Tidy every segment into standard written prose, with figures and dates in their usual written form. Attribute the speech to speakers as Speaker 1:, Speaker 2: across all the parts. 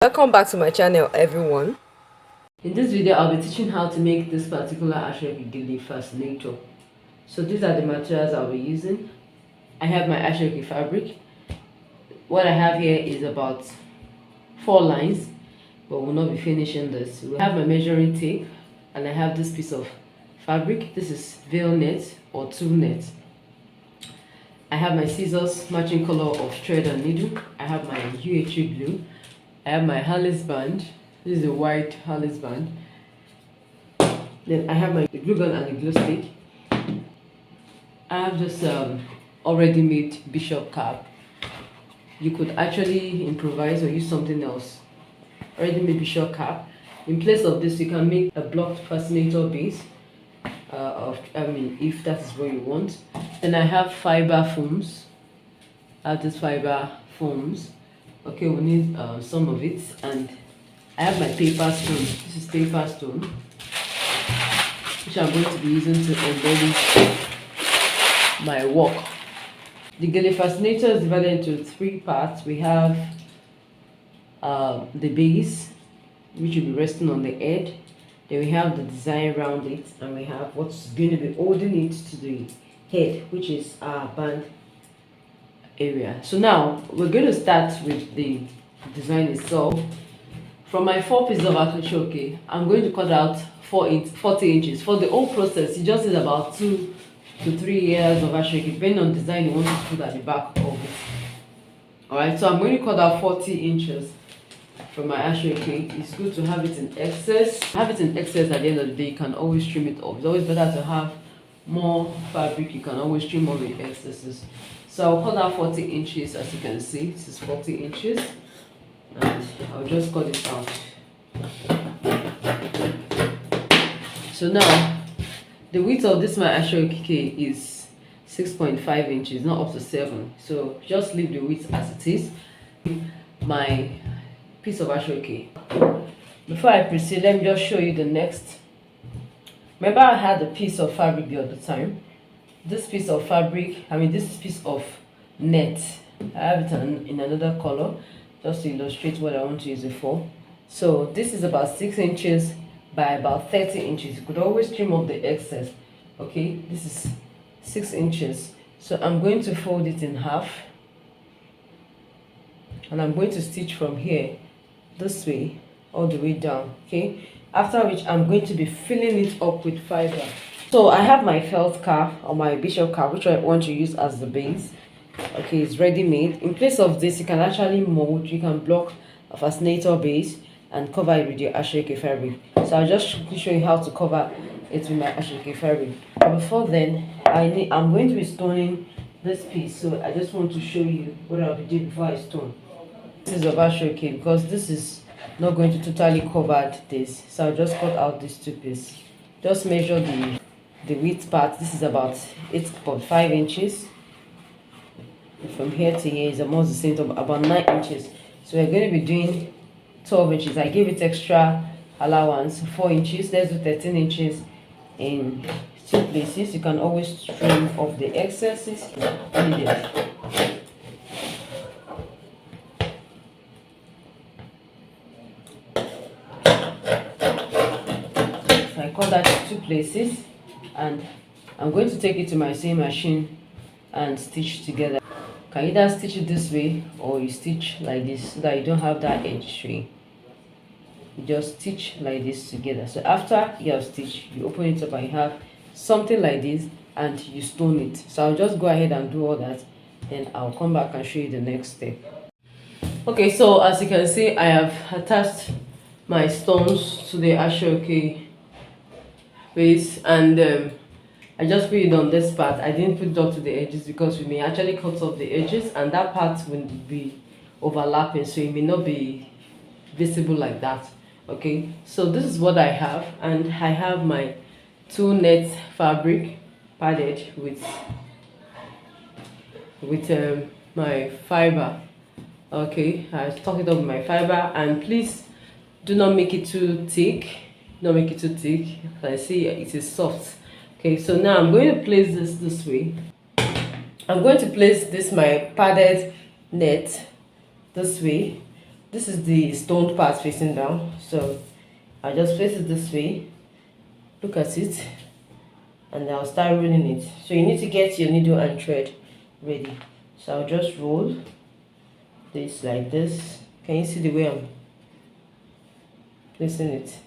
Speaker 1: Welcome back to my channel, everyone.
Speaker 2: In this video, I'll be teaching how to make this particular Gele Fascinator. So these are the materials I'll be using. I have my fabric. What I have here is about 4 lines, but we'll not be finishing this. We have my measuring tape, and I have this piece of fabric. This is veil net or tulle net. I have my scissors, matching color of thread and needle. I have my UHA glue. I have my Harley's band. This is a white Harley's band. Then I have my glue gun and the glue stick. I have this already made bishop cap. You could actually improvise or use something else. Already made bishop cap. In place of this, you can make a blocked fascinator base. If that is what you want. Then I have fiber foams. I have this fiber foams. Okay, we need some of it, and I have my paper stone. This is paper stone, which I'm going to be using to embellish my work. The Gele Fascinator is divided into 3 parts. We have the base, which will be resting on the head. Then we have the design around it, and we have what's going to be holding it to the head, which is our band area. So now we're going to start with the design itself. From my 4 pieces of achoke, I'm going to cut out 40 inches. For the whole process, it just is about 2 to 3 years of achoke, depending on the design you want to put at the back of it. Alright, so I'm going to cut out 40 inches from my achoke. It's good to have it in excess. Have it in excess at the end of the day, you can always trim it off. It's always better to have more fabric. You can always trim off the excesses. So I'll cut out 40 inches, as you can see. This is 40 inches, and I'll just cut it out. So now the width of this my achoke is 6.5 inches, not up to 7. So just leave the width as it is. My piece of achoke. Before I proceed, let me just show you the next. Remember, I had a piece of fabric the other time. This piece of fabric, this piece of net, I have it in another color just to illustrate what I want to use it for. So this is about 6 inches by about 30 inches. You could always trim off the excess. Okay, this is 6 inches. So I'm going to fold it in half, and I'm going to stitch from here this way all the way down. Okay, after which I'm going to be filling it up with fiber. So I have my felt cap or my bishop cap, which I want to use as the base. Okay, it's ready made. In place of this, you can actually mold. You can block a fascinator base and cover it with your achoke fabric. So I'll just show you how to cover it with my achoke fabric. But before then, I'm going to be stoning this piece. So I just want to show you what I'll be doing before I stone. This is of achoke because this is not going to totally cover this. So I'll just cut out these 2 pieces. Just measure the width part. This is about 8.5 inches. From here to here is almost the same, about 9 inches. So we're going to be doing 12 inches. I gave it extra allowance, 4 inches. Let's do 13 inches in 2 places. You can always trim off the excesses needed. So I cut that in 2 places, and I'm going to take it to my sewing machine and stitch together. You can either stitch it this way or you stitch like this so that you don't have that edge string. You just stitch like this together. So after you have stitched, you open it up and you have something like this, and you stone it. So I'll just go ahead and do all that, then I'll come back and show you the next step. Okay, so as you can see, I have attached my stones to the achoke base, and I just put it on this part. I didn't put it up to the edges because we may actually cut off the edges, and that part will be overlapping, so it may not be visible like that. Okay, so this is what I have, and I have my 2 net fabric padded with my fiber. Okay, I stuck it up with my fiber, and please do not make it too thick. Don't make it too thick. I see it is soft. Okay, so now I'm going to place this way. I'm going to place this my padded net this way. This is the stoned part facing down, so I just place it this way. Look at it, and I'll start rolling it. So you need to get your needle and thread ready. So I'll just roll this like this. Can you see the way I'm placing it?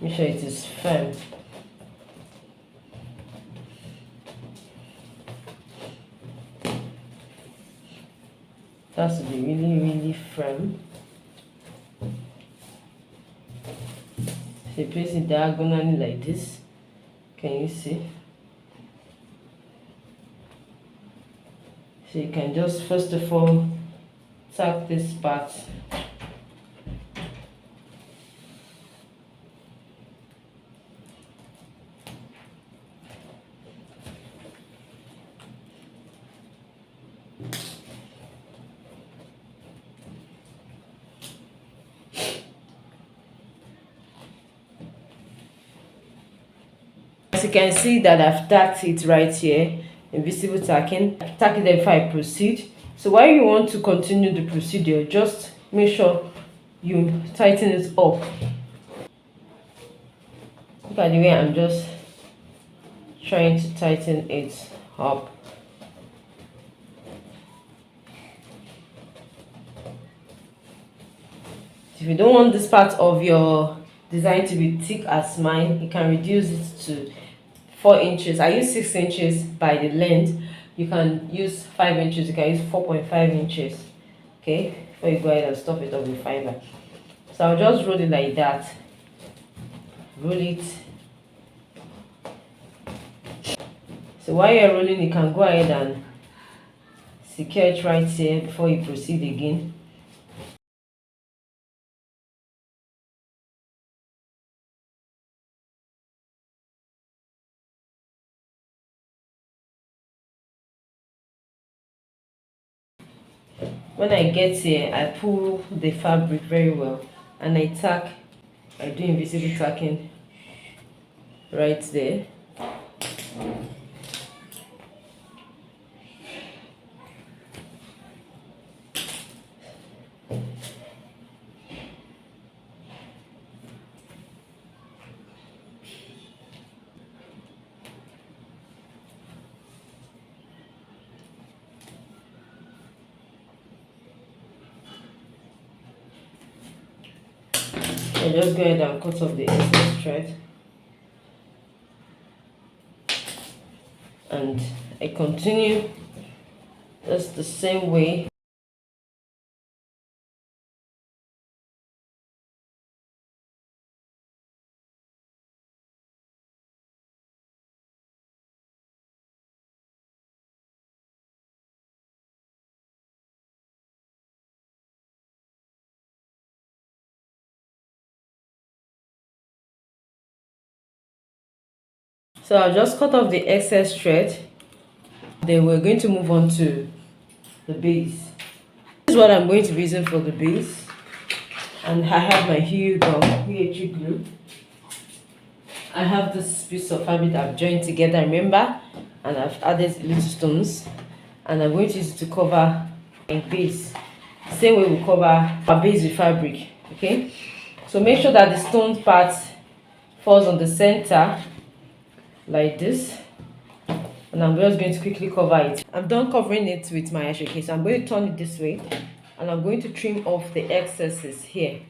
Speaker 2: Make sure it is firm. It has to be really firm. So you place it diagonally like this. Can you see? So you can just first of all tack this part. As you can see that I've tacked it right here, invisible tacking. Tack it before I proceed. So while you want to continue the procedure, just make sure you tighten it up. Look at the way I'm just trying to tighten it up. If you don't want this part of your design to be thick as mine, you can reduce it to 4 inches. I use 6 inches by the length. You can use 5 inches, you can use 4.5 inches. Okay, before you go ahead and stuff it up with fiber. So I'll just roll it like that. Roll it. So while you're rolling, you can go ahead and secure it right here before you proceed again. When I get here, I pull the fabric very well and I tack. I do invisible tacking right there. I just go ahead and cut off the excess thread, and I continue just the same way. So I'll just cut off the excess thread. Then we're going to move on to the base. This is what I'm going to be using for the base. And I have my Hue gum, PHE glue. I have this piece of fabric I've joined together, remember? And I've added little stones. And I'm going to use it to cover my base. Same way we cover our base with fabric, okay? So make sure that the stone part falls on the center like this, and I'm just going to quickly cover it. I'm done covering it with my ashoke, so I'm going to turn it this way and I'm going to trim off the excesses here.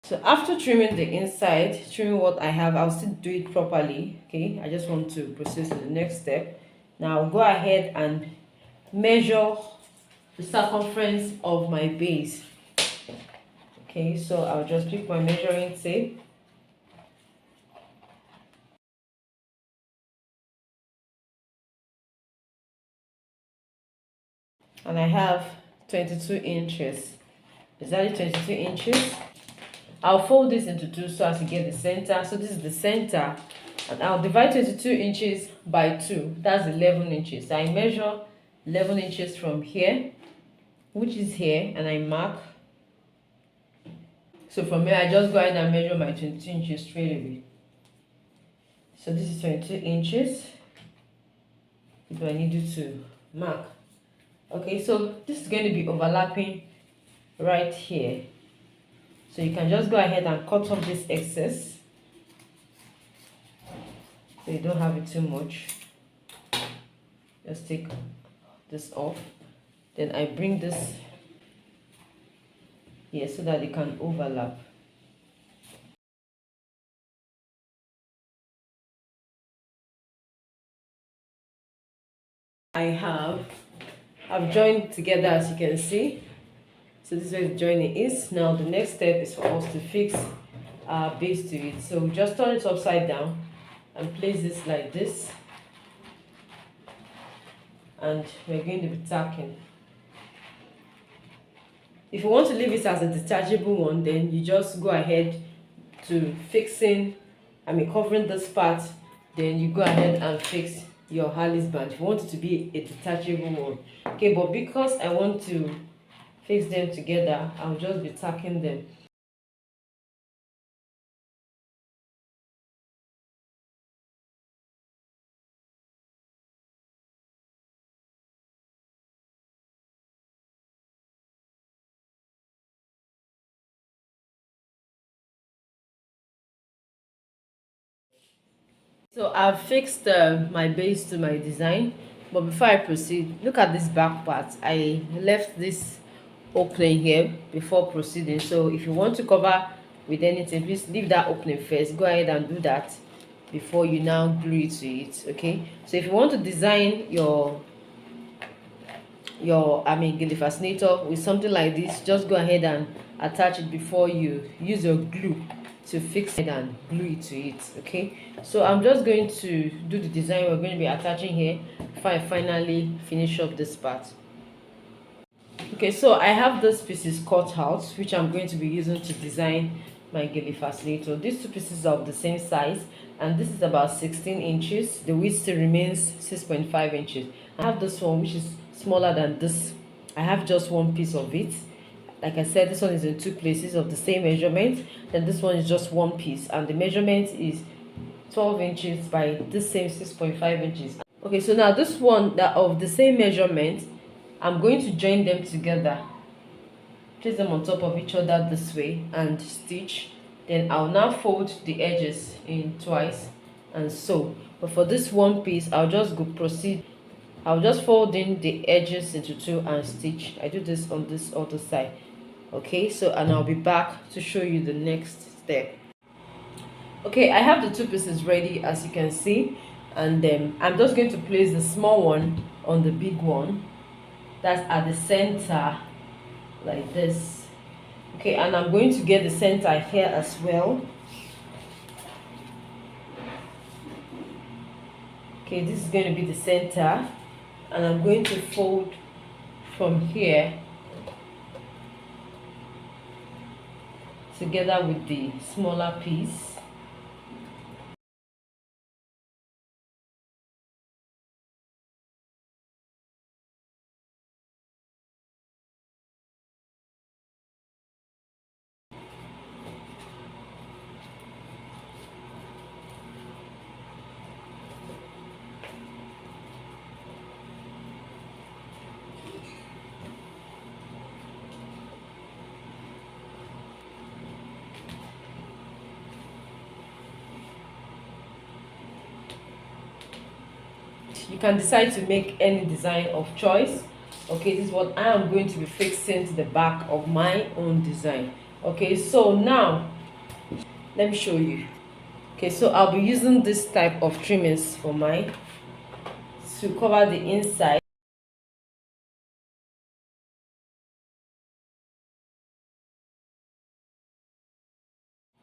Speaker 2: So after trimming the inside, trimming what I have, I'll still do it properly. Okay, I just want to proceed to the next step. Now I'll go ahead and measure the circumference of my base. Okay, so I'll just pick my measuring tape. And I have 22 inches. Exactly 22 inches. I'll fold this into two so as to get the center. So this is the center, and I'll divide 22 inches by 2. That's 11 inches. So I measure 11 inches from here, which is here, and I mark. So from here, I just go ahead and measure my 22 inches straight away. So this is 22 inches. Do I need you to mark? Okay, so this is going to be overlapping right here. So you can just go ahead and cut off this excess, so you don't have it too much. Just take this off. Then I bring this here so that it can overlap. I've joined together, as you can see. So this is where the joining is. Now the next step is for us to fix our base to it. So just turn it upside down and place this like this, and we're going to be tacking. If you want to leave it as a detachable one, then you just go ahead to covering this part, then you go ahead and fix your Harley's band. If you want it to be a detachable one, okay, but because I want to fix them together, I'll just be tacking them. So I've fixed my base to my design, but before I proceed, look at this back part. I left this opening here before proceeding. So if you want to cover with anything, please leave that opening first. Go ahead and do that before you now glue it to it. Okay, so if you want to design your Gele Fascinator with something like this, just go ahead and attach it before you use your glue to fix it and glue it to it. Okay, so I'm just going to do the design we're going to be attaching here before I finally finish up this part. Okay, so I have these pieces cut out, which I'm going to be using to design my Gele Fascinator. These two pieces are of the same size, and this is about 16 inches. The width still remains 6.5 inches. I have this one, which is smaller than this. I have just one piece of it. Like I said, this one is in two places of the same measurement. Then this one is just one piece, and the measurement is 12 inches by this same 6.5 inches. Okay, so now this one that of the same measurement, I'm going to join them together, place them on top of each other this way, and stitch. Then I'll now fold the edges in twice and sew. But for this one piece, I'll just proceed. I'll just fold in the edges into two and stitch. I do this on this other side. Okay, so and I'll be back to show you the next step. Okay, I have the two pieces ready, as you can see, and I'm just going to place the small one on the big one. That's at the center, like this. Okay, and I'm going to get the center here as well. Okay, this is going to be the center, and I'm going to fold from here together with the smaller piece. You can decide to make any design of choice. Okay, this is what I am going to be fixing to the back of my own design. Okay, so now let me show you. Okay, so I'll be using this type of trimmings for mine to cover the inside.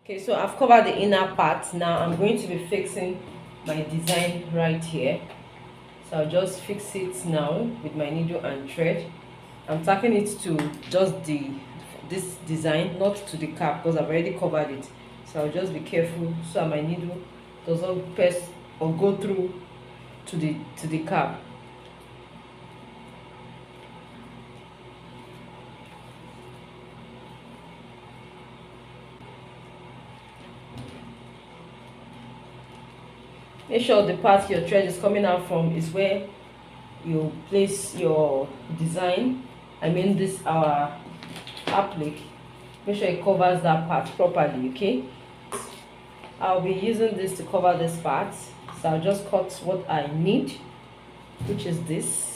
Speaker 2: Okay, so I've covered the inner part. Now I'm going to be fixing my design right here. So I'll just fix it now with my needle and thread. I'm tacking it to just this design, not to the cap, because I've already covered it. So I'll just be careful so my needle does not press or go through to the cap. Make sure the part your thread is coming out from is where you place your design. I mean this our applique. Make sure it covers that part properly, okay? I'll be using this to cover this part, so I'll just cut what I need, which is this.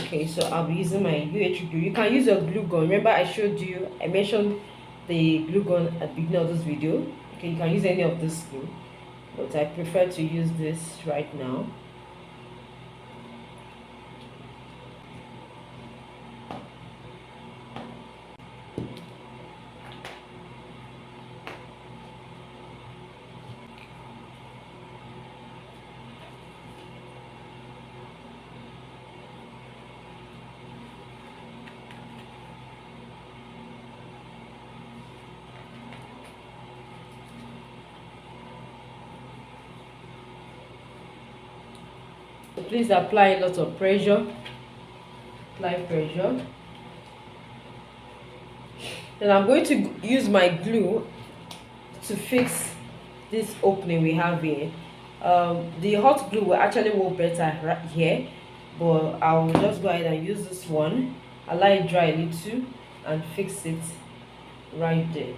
Speaker 2: Okay, so I'll be using my UH glue. You can use your glue gun. Remember I mentioned the glue gun at the beginning of this video. Okay, you can use any of this glue, but I prefer to use this right now. So please apply a lot of pressure. Apply pressure. Then I'm going to use my glue to fix this opening we have here. The hot glue will actually work better right here, but I'll just go ahead and use this one. I'll let it dry a little and fix it right there.